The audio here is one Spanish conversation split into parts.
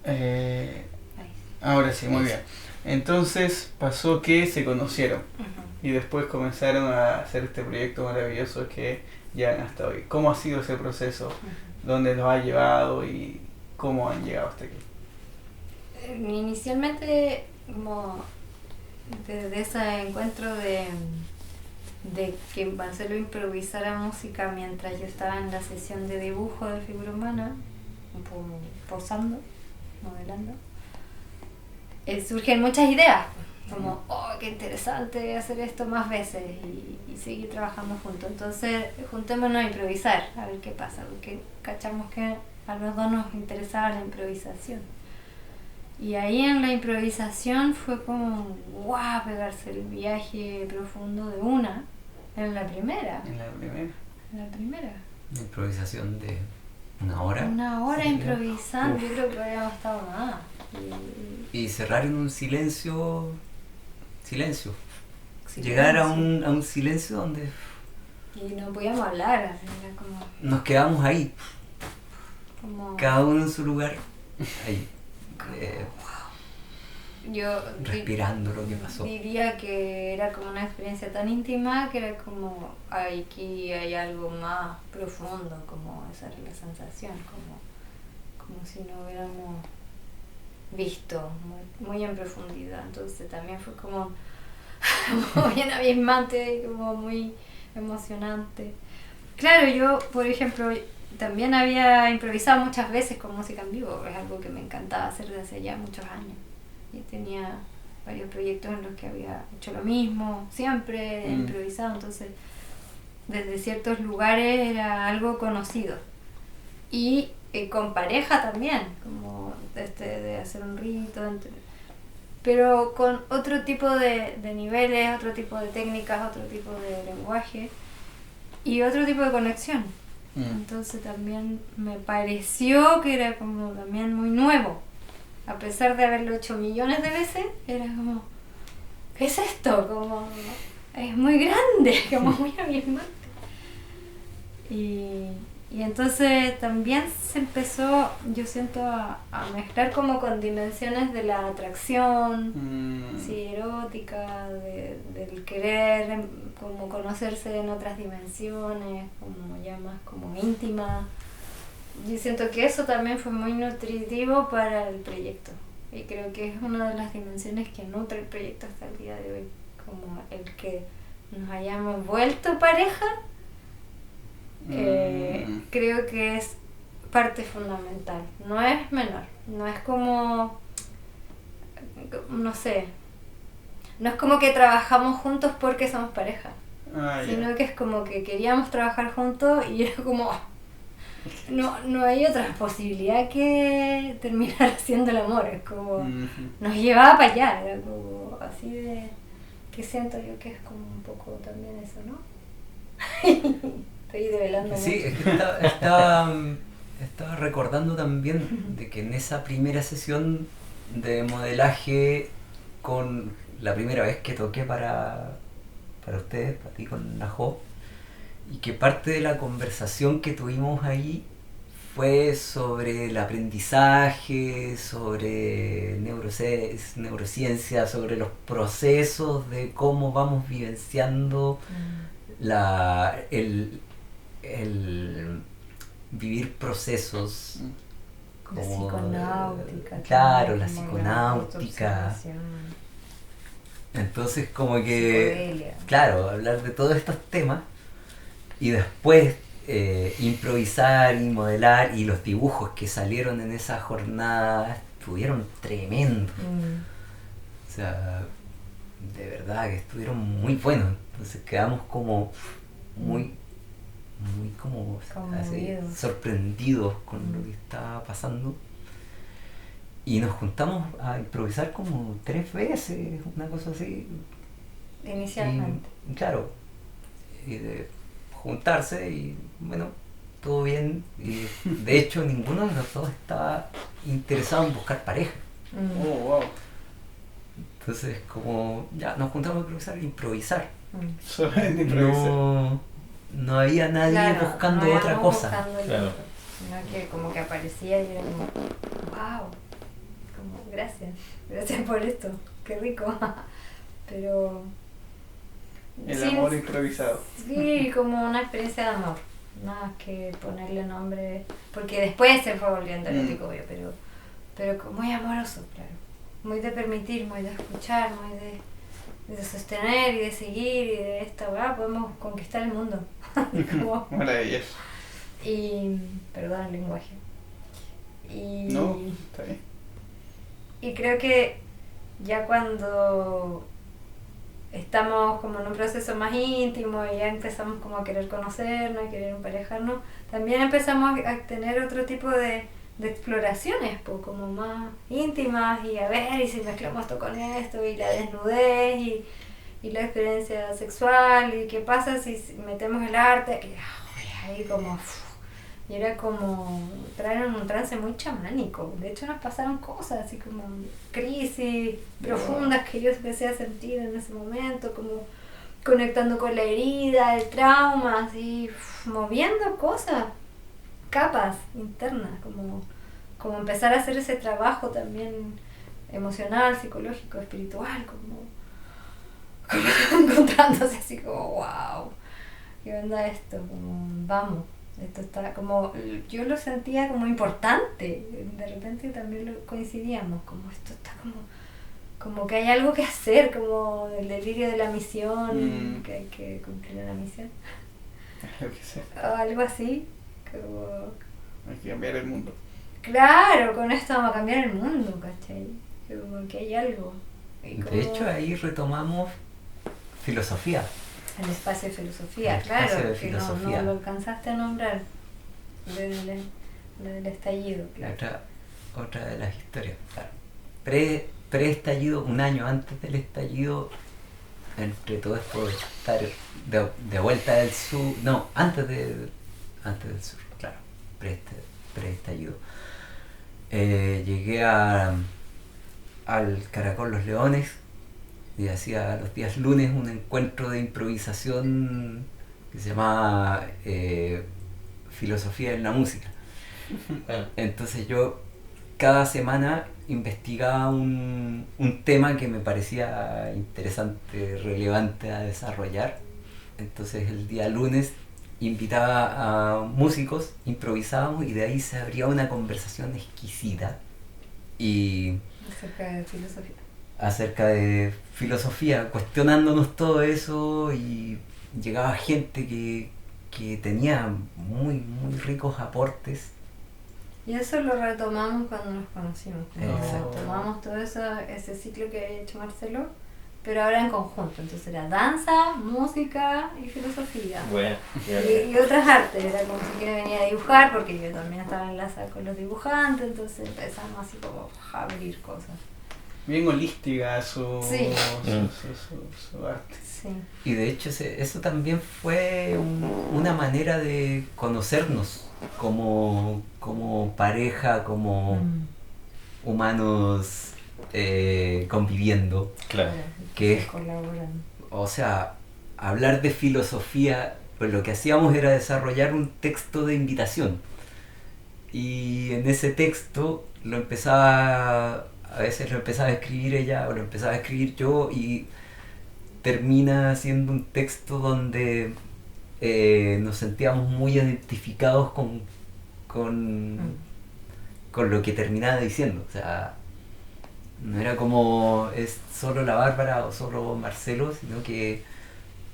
Ahí. Ahora sí, muy bien. Entonces pasó que se conocieron y después comenzaron a hacer este proyecto maravilloso que llegan hasta hoy. ¿Cómo ha sido ese proceso? ¿Dónde los ha llevado y cómo han llegado hasta aquí? Inicialmente, como desde ese encuentro de que Marcelo improvisara música mientras yo estaba en la sesión de dibujo de figura humana, posando, modelando, surgen muchas ideas, como, oh, qué interesante hacer esto más veces y seguir trabajando juntos. Entonces, juntémonos a improvisar, a ver qué pasa, porque cachamos que a los dos nos interesaba la improvisación. Y ahí en la improvisación fue como, guau, pegarse el viaje profundo de una, en la primera. En la primera. En la primera. Una improvisación de una hora. Una hora improvisando, Uf. yo creo que habíamos estado más. Y cerrar en un silencio. Llegar a un silencio donde Y no podíamos hablar, era como... nos quedamos ahí, como cada uno en su lugar, ahí, yo respirando lo que pasó. diría que era como una experiencia tan íntima que era como, aquí hay algo más profundo, como esa era la sensación, como si no hubiéramos visto muy en profundidad. Entonces también fue como bien abismante, como muy emocionante. Claro, yo, por ejemplo, también había improvisado muchas veces con música en vivo, es algo que me encantaba hacer desde hace ya muchos años. Y tenía varios proyectos en los que había hecho lo mismo, siempre improvisado, entonces desde ciertos lugares era algo conocido. Y con pareja también, como de hacer un rito, pero con otro tipo de niveles, otro tipo de técnicas, otro tipo de lenguaje y otro tipo de conexión. Entonces también me pareció que era como también muy nuevo. A pesar de haberlo hecho millones de veces, era como, ¿qué es esto? Como, es muy grande, como muy abismante. Y entonces también se empezó, yo siento, a mezclar como con dimensiones de la atracción, sí, erótica, del querer, como conocerse en otras dimensiones, como ya más como íntima. Yo siento que eso también fue muy nutritivo para el proyecto y creo que es una de las dimensiones que nutre el proyecto hasta el día de hoy, como el que nos hayamos vuelto pareja. Creo que es parte fundamental, no es menor, no es como, no sé, no es como que trabajamos juntos porque somos pareja, sino que es como que queríamos trabajar juntos y era como, no hay otra posibilidad que terminar haciendo el amor, es como, nos llevaba para allá, era como así de, que siento yo que es como un poco también eso, ¿no? Estoy develando Sí, mucho. es que estaba recordando también de que en esa primera sesión de modelaje, con la primera vez que toqué para ustedes, para ti con Najo, y que parte de la conversación que tuvimos ahí fue sobre el aprendizaje, sobre neurociencia, sobre los procesos de cómo vamos vivenciando el vivir procesos como la psiconáutica, claro, la psiconáutica. Entonces como que psicodelia. Claro, hablar de todos estos temas y después improvisar y modelar, y los dibujos que salieron en esa jornada estuvieron tremendos. O sea, de verdad que estuvieron muy buenos. Entonces quedamos como muy como así, sorprendidos con lo que estaba pasando, y nos juntamos a improvisar como 3 veces, una cosa así inicialmente. y, claro, y de juntarse y bueno, todo bien, y de hecho ninguno de los dos estaba interesado en buscar pareja. Oh, wow. Entonces como ya nos juntamos a improvisar. Solamente improvisar. No había nadie, claro, buscando otra cosa. Claro. Sino que como que aparecía y era como, wow. como, gracias por esto, qué rico. Pero... El sí, amor improvisado. Sí, como una experiencia de amor, nada más que ponerle nombre, porque después se fue volviendo erótico, obvio, pero muy amoroso, claro, muy de permitir, muy de escuchar, muy de sostener y de seguir y de esta weá podemos conquistar el mundo. Como, Maravilloso. y perdón el lenguaje. Y, No, está bien. y creo que ya cuando estamos como en un proceso más íntimo y ya empezamos como a querer conocernos, a querer emparejarnos, también empezamos a tener otro tipo de exploraciones, pues, como más íntimas, y a ver, y si mezclamos esto con esto, y la desnudez, y la experiencia sexual, y qué pasa si metemos el arte, y ahí como... Y era como entrar en un trance muy chamánico. De hecho nos pasaron cosas así como crisis profundas que yo empecé a sentir en ese momento, como conectando con la herida, el trauma, así moviendo cosas, capas internas, como empezar a hacer ese trabajo también emocional, psicológico, espiritual, como encontrándose así como wow, ¿qué onda esto? Como vamos. Esto está como, yo lo sentía como importante, de repente también lo coincidíamos, como esto está como que hay algo que hacer, como el delirio de la misión, que hay que cumplir la misión, Lo que sea. o algo así, como, Hay que cambiar el mundo. claro, con esto vamos a cambiar el mundo, ¿cachai? Como que hay algo. Y De hecho, ahí retomamos filosofía. el espacio de filosofía, El claro, espacio de que filosofía. no lo alcanzaste a nombrar, del estallido, claro. Otra de las historias. Claro. Pre-estallido, un año antes del estallido, entre todo esto de estar de vuelta del sur, no, antes del sur, claro, pre-estallido. Llegué al Caracol Los Leones y hacía los días lunes un encuentro de improvisación que se llamaba Filosofía en la Música. Entonces yo cada semana investigaba un tema que me parecía interesante, relevante a desarrollar. Entonces el día lunes invitaba a músicos, improvisábamos y de ahí se abría una conversación exquisita y acerca de filosofía, cuestionándonos todo eso, y llegaba gente que tenía muy ricos aportes. Y eso lo retomamos cuando nos conocimos. Exacto. Retomamos todo ese ciclo que había hecho Marcelo, pero ahora en conjunto. Entonces era danza, música y filosofía. Bueno, Y otras artes. Era como si quien venía a dibujar, porque yo también estaba enlazada con los dibujantes, entonces empezamos así como a abrir cosas. Bien holística su arte. Sí. Y de hecho eso también fue una manera de conocernos como pareja, como humanos conviviendo. claro. Que es, Colaboran. o sea, hablar de filosofía, pues lo que hacíamos era desarrollar un texto de invitación. Y en ese texto a veces lo empezaba a escribir ella o lo empezaba a escribir yo, y termina siendo un texto donde nos sentíamos muy identificados con lo que terminaba diciendo. O sea, no era como es solo la Bárbara o solo Marcelo, sino que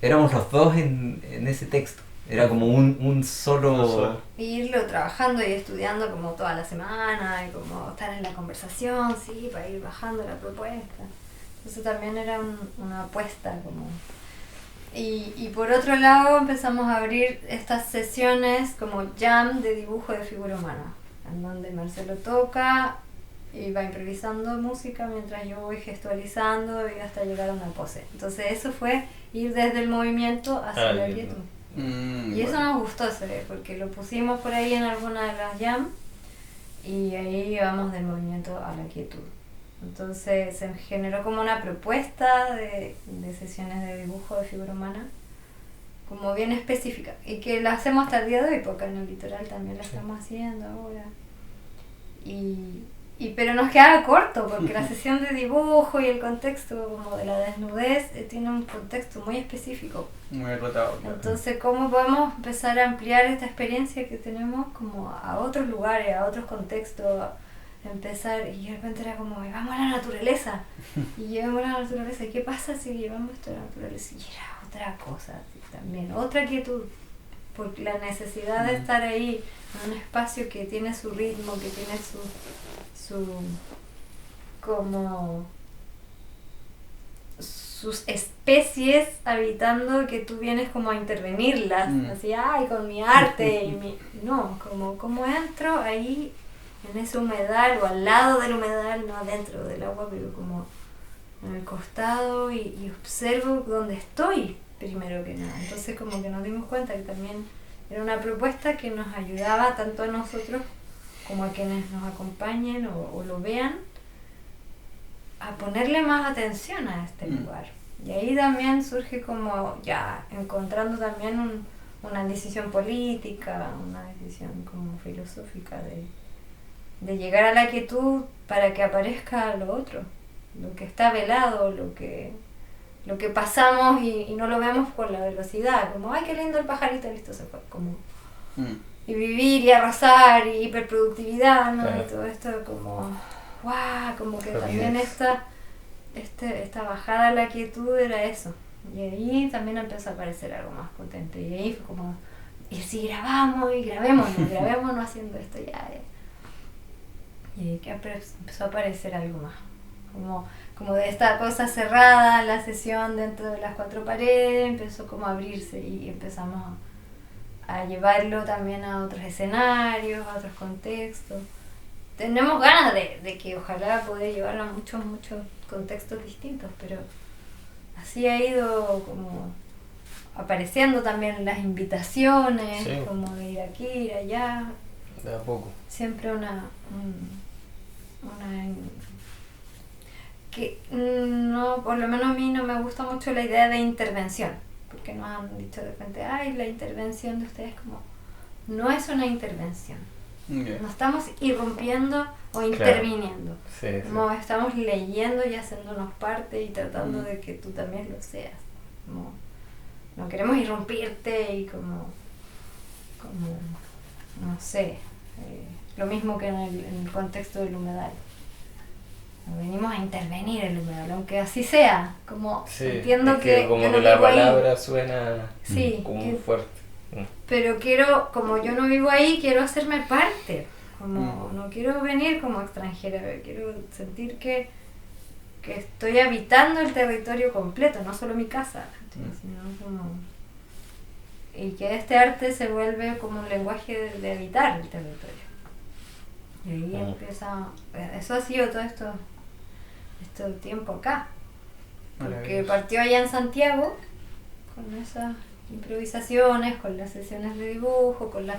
éramos los dos en ese texto. Era como un solo... Y irlo trabajando y estudiando como toda la semana, y como estar en la conversación, sí, para ir bajando la propuesta. Eso también era una apuesta como... Y por otro lado empezamos a abrir estas sesiones como jam de dibujo de figura humana, en donde Marcelo toca y va improvisando música mientras yo voy gestualizando y hasta llegar a una pose. Entonces eso fue ir desde el movimiento hacia la quietud. Y eso nos gustó, porque lo pusimos por ahí en alguna de las jam y ahí íbamos del movimiento a la quietud. Entonces se generó como una propuesta de sesiones de dibujo de figura humana como bien específica, y que la hacemos hasta el día de hoy, porque en el litoral también la estamos haciendo ahora. Y pero nos quedaba corto porque la sesión de dibujo y el contexto como de la desnudez tiene un contexto muy específico. Muy acotado, claro. Entonces, ¿cómo podemos empezar a ampliar esta experiencia que tenemos como a otros lugares, a otros contextos? Empezar, y de repente era como, vamos a la naturaleza, y llevamos a la naturaleza, ¿y qué pasa si llevamos esto a la naturaleza? Y era otra cosa, así, también, otra quietud, porque la necesidad de estar ahí, en un espacio que tiene su ritmo, que tiene como sus especies habitando, que tú vienes como a intervenirlas, así, ay, con mi arte, no, como entro ahí, en ese humedal o al lado del humedal, no adentro del agua, pero como en el costado y observo dónde estoy primero que nada. Entonces como que nos dimos cuenta que también era una propuesta que nos ayudaba tanto a nosotros como a quienes nos acompañen o lo vean a ponerle más atención a este lugar. Y ahí también surge como ya encontrando también una decisión política, una decisión como filosófica de llegar a la quietud para que aparezca lo otro, lo que está velado, lo que pasamos y no lo vemos con la velocidad, como ay qué lindo el pajarito, listo, se fue, como y vivir y arrasar y hiperproductividad, ¿no? Claro. Y todo esto como ¡guau! Como que también esta bajada a la quietud era eso, y ahí también empezó a aparecer algo más potente, y ahí fue como y si grabamos y grabémonos haciendo esto ya. Y que empezó a aparecer algo más, como de esta cosa cerrada, la sesión dentro de las cuatro paredes empezó como a abrirse y empezamos a llevarlo también a otros escenarios, a otros contextos. Tenemos ganas de que ojalá poder llevarlo a muchos contextos distintos, pero así ha ido como apareciendo también las invitaciones, sí, como de ir aquí, ir allá. De a poco. Siempre que no, por lo menos a mí no me gusta mucho la idea de intervención, porque nos han dicho de repente, ay, la intervención de ustedes como, no es una intervención, no estamos irrumpiendo o interviniendo, claro. Sí, como estamos leyendo y haciéndonos parte y tratando de que tú también lo seas, como, no queremos irrumpirte y como no sé, lo mismo que en el contexto del humedal. Venimos a intervenir el humedal, aunque así sea, como sí, entiendo que como yo que no la vivo palabra ahí. Suena Sí, como muy fuerte. Pero como yo no vivo ahí, quiero hacerme parte, como no quiero venir como extranjera, quiero sentir que estoy habitando el territorio completo, no solo mi casa, sino como, y que este arte se vuelve como un lenguaje de habitar el territorio. Y ahí empieza, eso ha sido todo este tiempo acá, porque partió allá en Santiago con esas improvisaciones, con las sesiones de dibujo, con los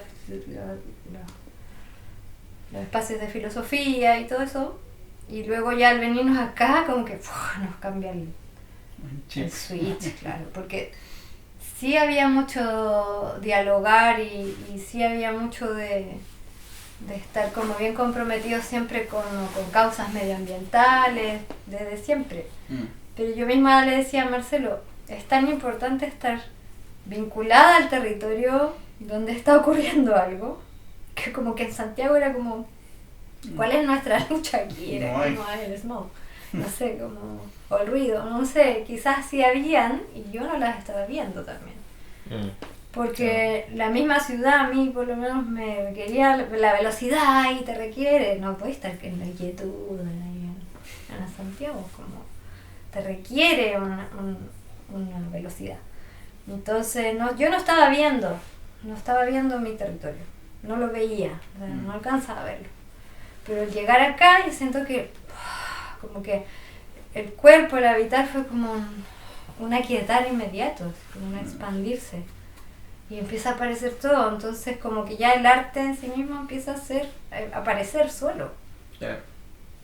espacios de filosofía y todo eso, y luego ya al venirnos acá como que nos cambia el switch, claro, porque sí había mucho dialogar y sí había mucho de estar como bien comprometidos siempre con causas medioambientales, desde siempre. Pero yo misma le decía a Marcelo, es tan importante estar vinculada al territorio donde está ocurriendo algo, que como que en Santiago era como, ¿cuál es nuestra lucha aquí? Era como el smog, no sé, como, o el ruido, no sé, quizás sí habían y yo no las estaba viendo también. Porque la misma ciudad a mí por lo menos me quería la velocidad y te requiere, no puedes estar en la quietud en Santiago, como te requiere una velocidad. Entonces yo no estaba viendo mi territorio, no lo veía, o sea, no alcanzaba a verlo. Pero al llegar acá yo siento que como que el cuerpo, el habitar fue como un aquietar inmediato, como un expandirse. Y empieza a aparecer todo, entonces como que ya el arte en sí mismo empieza a aparecer solo. Yeah.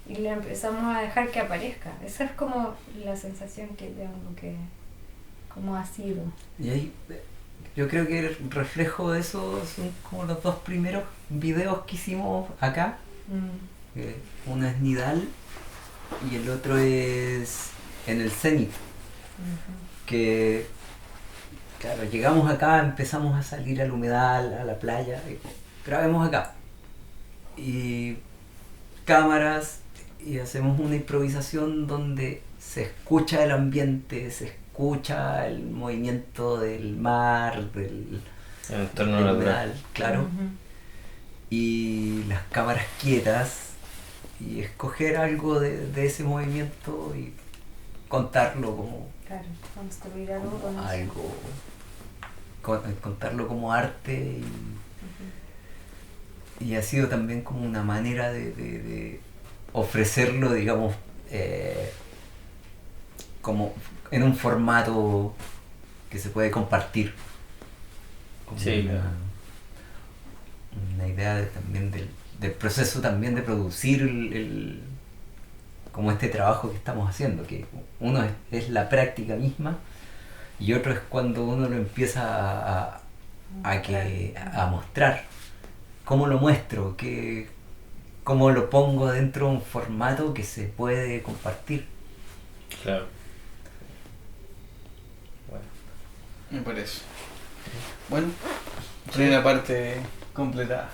Y le empezamos a dejar que aparezca. Esa es como la sensación que tengo, como ha sido. Y ahí, yo creo que el reflejo de eso son como los dos primeros videos que hicimos acá, Uno es Nidal y el otro es en el Zenit. Que, claro, llegamos acá, empezamos a salir al humedal, a la playa, y grabemos acá. Y cámaras, y hacemos una improvisación donde se escucha el ambiente, se escucha el movimiento del mar, del entorno del natural. humedal, claro. Y las cámaras quietas, y escoger algo de ese movimiento y contarlo como Claro, construir algo con eso. algo, contarlo como arte y ha sido también como una manera de ofrecerlo, digamos, como en un formato que se puede compartir. Como Sí, claro. una idea también del proceso también de producir como este trabajo que estamos haciendo, que uno es la práctica misma y otro es cuando uno lo empieza a mostrar. ¿Cómo lo muestro? ¿Cómo lo pongo dentro de un formato que se puede compartir? Claro. Bueno. Me parece. Bueno, primera parte completada.